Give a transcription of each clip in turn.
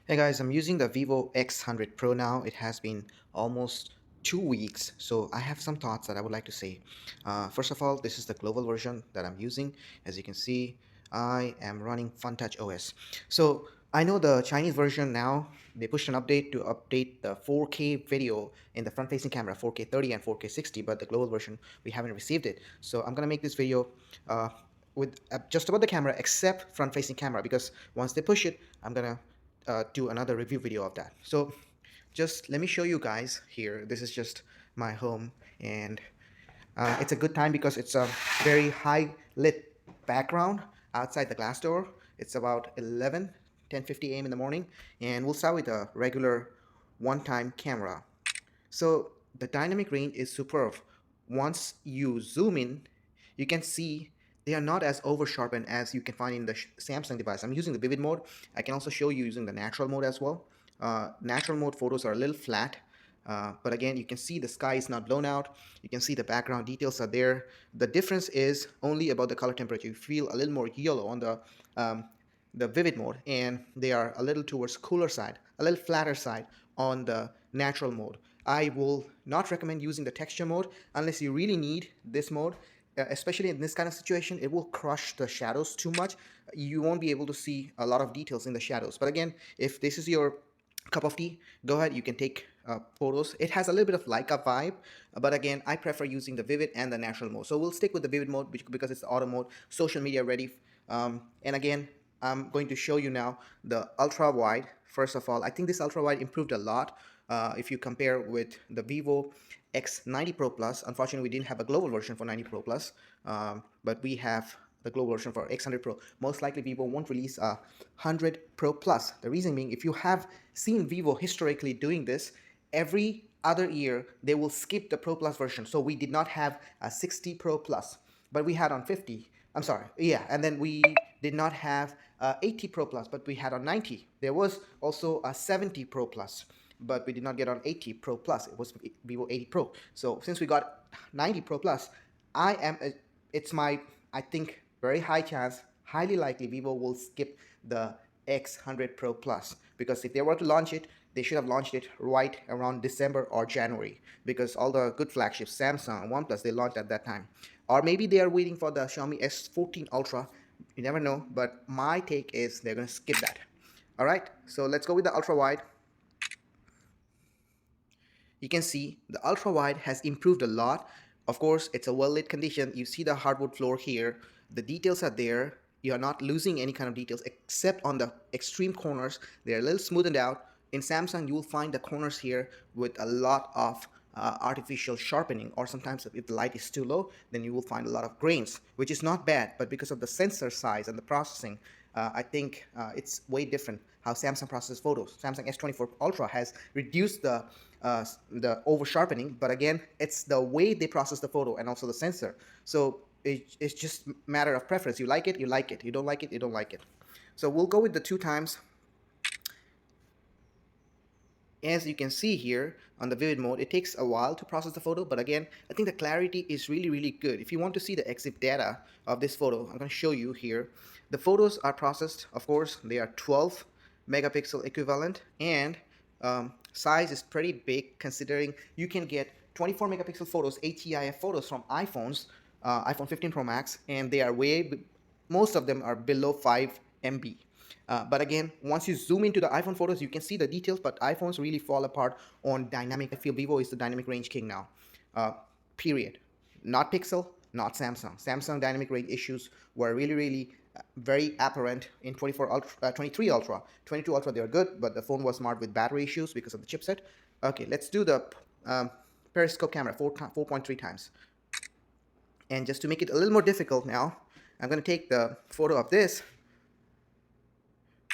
Hey guys, I'm using the Vivo X100 Pro now. It has been almost 2 weeks, so I have some thoughts that I would like to say. First of all, this is the global version that I'm using. As you can see, I am running FunTouch OS. So I know the Chinese version now, they pushed an update to update the 4K video in the front-facing camera, 4K 30 and 4K 60, but the global version, we haven't received it. So I'm gonna make this video uh, with just about the camera except front-facing camera because once they push it, I'm gonna do another review video of that. So just let me show you guys here. This is just my home, and it's a good time because it's a very high lit background outside the glass door. It's about 10:50 a.m. in the morning, and we'll start with a regular one-time camera. So the dynamic range is superb. Once you zoom in, you can see they are not as over sharpened as you can find in the Samsung device. I'm using the vivid mode. I can also show you using the natural mode as well. Natural mode photos are a little flat, but again, you can see the sky is not blown out. You can see the background details are there. The difference is only about the color temperature. You feel a little more yellow on the vivid mode, and they are a little towards cooler side, a little flatter side on the natural mode. I will not recommend using the texture mode unless you really need this mode, especially in this kind of situation. It will crush the shadows too much. You won't be able to see a lot of details in the shadows. But again, if this is your cup of tea, go ahead, you can take photos. It has a little bit of Leica vibe, but again, I prefer using the vivid and the natural mode. So we'll stick with the vivid mode because it's the auto mode, social media ready. And again, I'm going to show you now the ultra wide. First of all, I think this ultra wide improved a lot if you compare with the Vivo X90 Pro Plus. Unfortunately, we didn't have a global version for 90 Pro Plus, but we have the global version for X100 Pro. Most likely, Vivo won't release a 100 Pro Plus. The reason being, if you have seen Vivo historically doing this, every other year they will skip the Pro Plus version. So we did not have a 60 Pro Plus, but we had on 50. I'm sorry, yeah, and then we did not have 80 Pro Plus, but we had on 90. There was also a 70 Pro Plus, but we did not get on 80 Pro Plus. It was Vivo 80 Pro. So since we got 90 Pro Plus, it's my, I think, very high chance, highly likely Vivo will skip the X100 Pro Plus, because if they were to launch it, they should have launched it right around December or January, because all the good flagships, Samsung and OnePlus, they launched at that time. Or maybe they are waiting for the Xiaomi S14 Ultra. You never know, but my take is they're going to skip that. All right, so let's go with the ultra wide. You can see the ultra wide has improved a lot. Of course, it's a well lit condition. You see the hardwood floor here. The details are there. You are not losing any kind of details except on the extreme corners. They're a little smoothened out. In Samsung, you will find the corners here with a lot of artificial sharpening, or sometimes if the light is too low, then you will find a lot of grains, which is not bad, but because of the sensor size and the processing, I think it's way different how Samsung processes photos. Samsung S24 Ultra has reduced the over sharpening, but again, it's the way they process the photo and also the sensor. So it's just matter of preference. You like it, you like it. You don't like it, you don't like it. So we'll go with the 2 times. As you can see here on the vivid mode, it takes a while to process the photo, but again, I think the clarity is really good. If you want to see the EXIF data of this photo, I'm going to show you here. The photos are processed, of course, they are 12 megapixel equivalent, and size is pretty big considering you can get 24 megapixel photos, ATIF photos from iPhones, iPhone 15 Pro Max, and they are most of them are below 5 MB. But again, once you zoom into the iPhone photos, you can see the details, but iPhones really fall apart on dynamic. I feel Vivo is the dynamic range king now, period. Not Pixel, not Samsung. Samsung dynamic range issues were really very apparent in 23 Ultra. 22 Ultra, they were good, but the phone was marred with battery issues because of the chipset. Okay, let's do the periscope camera, 4.3 times. And just to make it a little more difficult now, I'm going to take the photo of this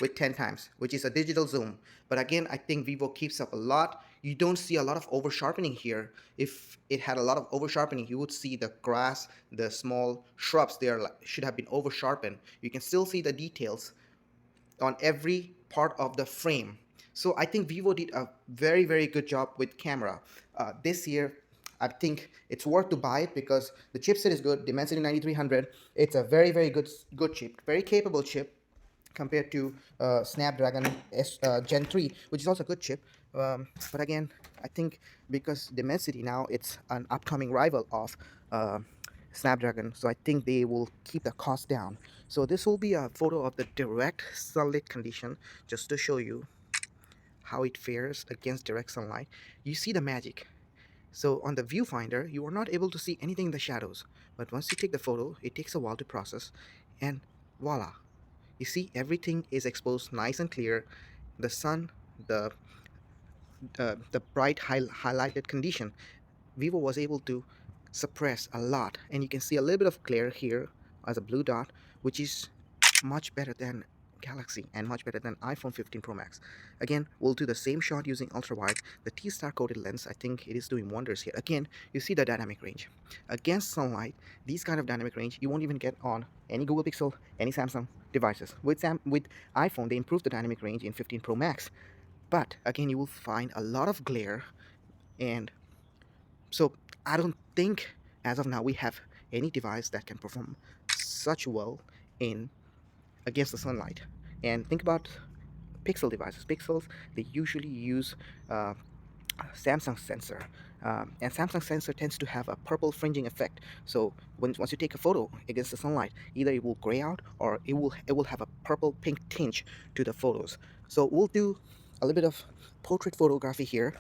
with 10 times, which is a digital zoom. But again, I think Vivo keeps up a lot. You don't see a lot of over sharpening here. If it had a lot of over sharpening, you would see the grass, the small shrubs there should have been over sharpened. You can still see the details on every part of the frame. So I think Vivo did a very good job with camera. This year, I think it's worth to buy it because the chipset is good, Dimensity 9300. It's a very good chip, very capable chip. compared to Snapdragon Gen 3, which is also a good chip. But again, I think because Dimensity now it's an upcoming rival of uh, Snapdragon, so I think they will keep the cost down. So this will be a photo of the direct sunlit condition, just to show you how it fares against direct sunlight. You see the magic. So on the viewfinder, you are not able to see anything in the shadows. But once you take the photo, it takes a while to process, and voila, you see everything is exposed nice and clear. The sun, the the bright highlighted condition, Vivo was able to suppress a lot, and you can see a little bit of glare here as a blue dot, which is much better than Galaxy and much better than iPhone 15 Pro Max. Again, we'll do the same shot using ultrawide. The T-star coated lens, I think it is doing wonders here. Again, you see the dynamic range. Against sunlight, these kind of dynamic range you won't even get on any Google Pixel, any Samsung devices. With iPhone, they improved the dynamic range in 15 Pro Max. But again, you will find a lot of glare, and so I don't think as of now we have any device that can perform such well in against the sunlight. And think about Pixel devices. Pixels, they usually use uh, Samsung sensor, and Samsung sensor tends to have a purple fringing effect. So once you take a photo against the sunlight, either it will gray out or it will have a purple pink tinge to the photos. So we'll do a little bit of portrait photography here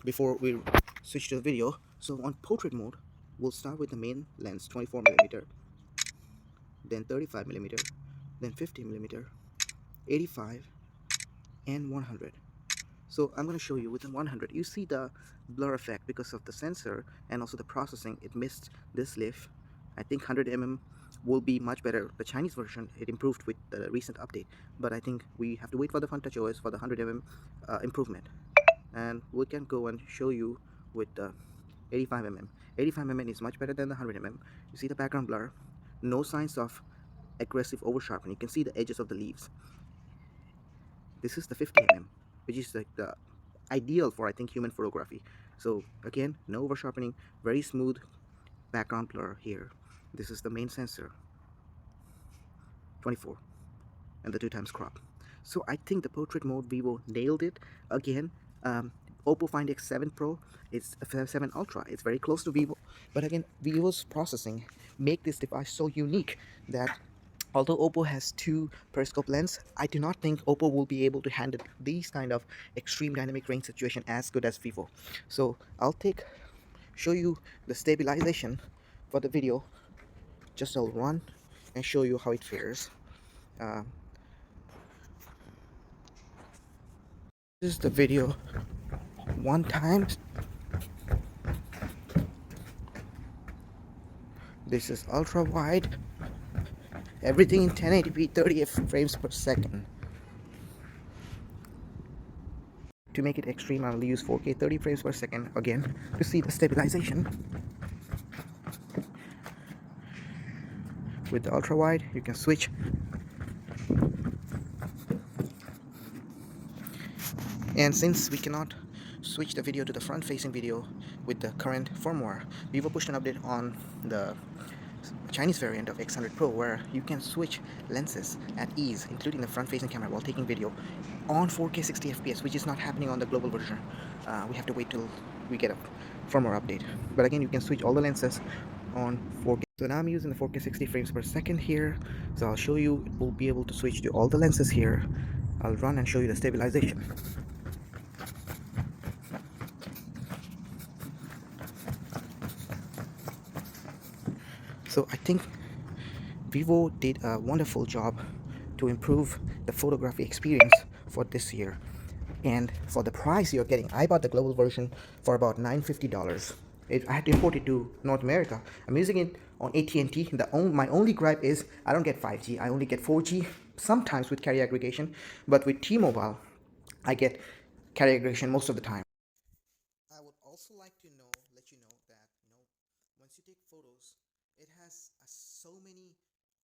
before we switch to the video. So on portrait mode, we'll start with the main lens, 24mm, then 35mm, then 50mm, 85, and 100. So I'm going to show you with the 100. You see the blur effect because of the sensor and also the processing. It missed this leaf. I think 100mm will be much better. The Chinese version, it improved with the recent update, but I think we have to wait for the FunTouch OS for the 100mm improvement. And we can go and show you with the 85mm. 85mm is much better than the 100mm. You see the background blur, no signs of aggressive over sharpening. You can see the edges of the leaves. This is the 50mm, which is like the ideal for, I think, human photography. So again, no over sharpening, very smooth background blur here. This is the main sensor, 24, and the 2x crop. So I think the portrait mode, Vivo nailed it again. Oppo Find X7 Pro, it's a 7 Ultra, it's very close to Vivo, but again, Vivo's processing make this device so unique that although Oppo has two periscope lens, I do not think Oppo will be able to handle these kind of extreme dynamic range situation as good as Vivo. So I'll show you the stabilization for the video. Just I'll run and show you how it fares. Uh, this is the video one time. This is ultra wide. Everything in 1080p 30 frames per second. To make it extreme, I'll use 4K 30 frames per second again to see the stabilization. With the ultra wide, you can switch. And since we cannot switch the video to the front facing video with the current firmware, Vivo pushed an update on the Chinese variant of X100 Pro where you can switch lenses at ease, including the front-facing camera, while taking video on 4K 60 FPS, which is not happening on the global version. We have to wait till we get a firmware update. But again, you can switch all the lenses on 4K. So now I'm using the 4K 60 frames per second here. So I'll show you, we'll be able to switch to all the lenses here. I'll run and show you the stabilization. So I think Vivo did a wonderful job to improve the photography experience for this year. And for the price you're getting, I bought the global version for about $950. I had to import it to North America. I'm using it on AT&T. My only gripe is I don't get 5G. I only get 4G, sometimes with carrier aggregation. But with T-Mobile, I get carrier aggregation most of the time. I would also like to let you know that once you take photos, it has so many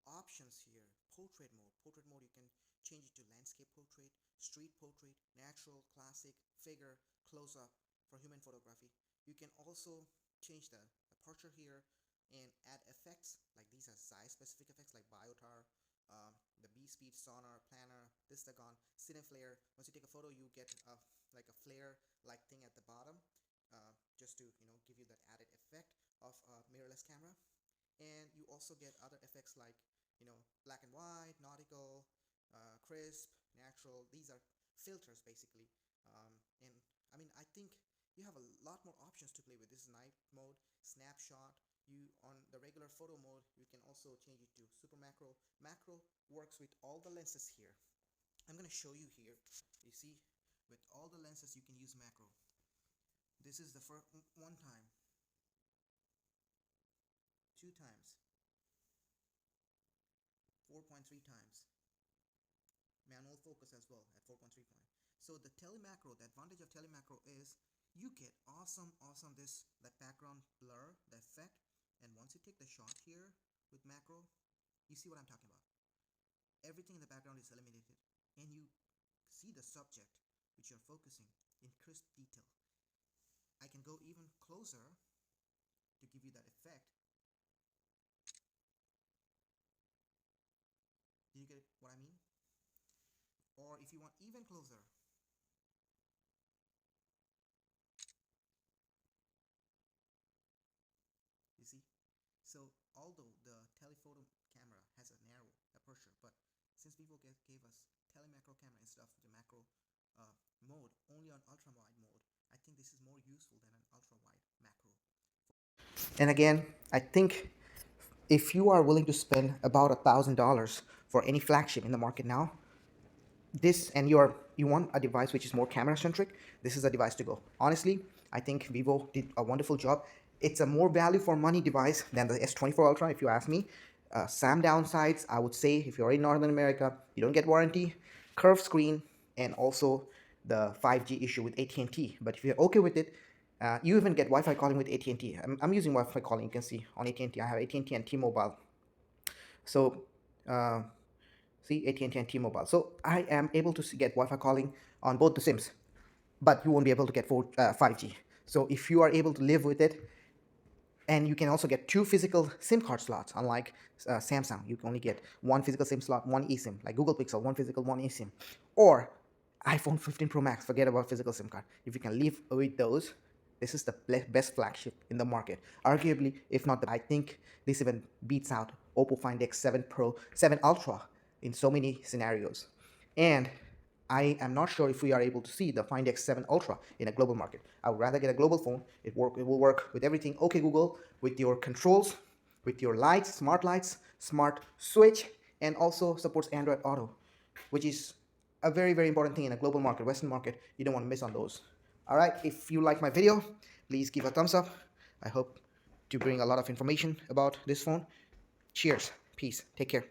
options here. Portrait mode. Portrait mode, you can change it to landscape portrait, street portrait, natural, classic, figure, close-up for human photography. You can also change the aperture here and add effects like these are size specific effects like biotar, the B-speed sonar, planner, Vistagon, cine flare. Once you take a photo, you get like a flare-like thing at the bottom, just to give you that added effect of a mirrorless camera. And you also get other effects like black and white, nautical, crisp, natural. These are filters basically. And I mean, I think you have a lot more options to play with. This is night mode, snapshot. You on the regular photo mode, you can also change it to super macro. Macro works with all the lenses here. I'm gonna show you here. You see, with all the lenses you can use macro. This is the first one time, two times, 4.3 times. Manual focus as well at 4.3 point. So the telemacro, the advantage of telemacro is you get awesome this that background blur, the effect. And once you take the shot here with macro, you see what I'm talking about. Everything in the background is eliminated, and you see the subject which you're focusing in crisp detail. I can go even closer to give you that effect. Do you get what I mean? Or if you want even closer, you see? So although the telephoto camera has a narrow aperture, but since Vivo gave us telemacro camera instead of the macro mode only on ultra wide mode, I think this is more useful than an ultra wide macro. And again, I think if you are willing to spend about $1,000 for any flagship in the market now, this, and you want a device which is more camera centric, this is a device to go. Honestly, I think Vivo did a wonderful job. It's a more value for money device than the S24 Ultra, if you ask me. Some downsides, I would say, if you're in Northern America, you don't get warranty, curved screen, and also the 5G issue with AT&T. But if you're okay with it, you even get Wi-Fi calling with AT&T. I'm using Wi-Fi calling. You can see on AT&T. I have AT&T and T-Mobile. So see, AT&T and T-Mobile. So I am able to get Wi-Fi calling on both the SIMs, but you won't be able to get 5G. So if you are able to live with it, and you can also get 2 physical SIM card slots, unlike Samsung. You can only get 1 physical SIM slot, 1 eSIM, like Google Pixel, 1 physical, 1 eSIM. Or iPhone 15 Pro Max, forget about physical SIM card. If you can live with those, this is the best flagship in the market. Arguably, if not the, I think this even beats out Oppo Find X7 Pro, 7 Ultra in so many scenarios. And I am not sure if we are able to see the Find X7 Ultra in a global market. I would rather get a global phone. It will work with everything. Okay, Google, with your controls, with your lights, smart switch, and also supports Android Auto, which is a very important thing in a global market, Western market. You don't want to miss on those. All right, if you like my video, please give a thumbs up. I hope to bring a lot of information about this phone. Cheers. Peace. Take care.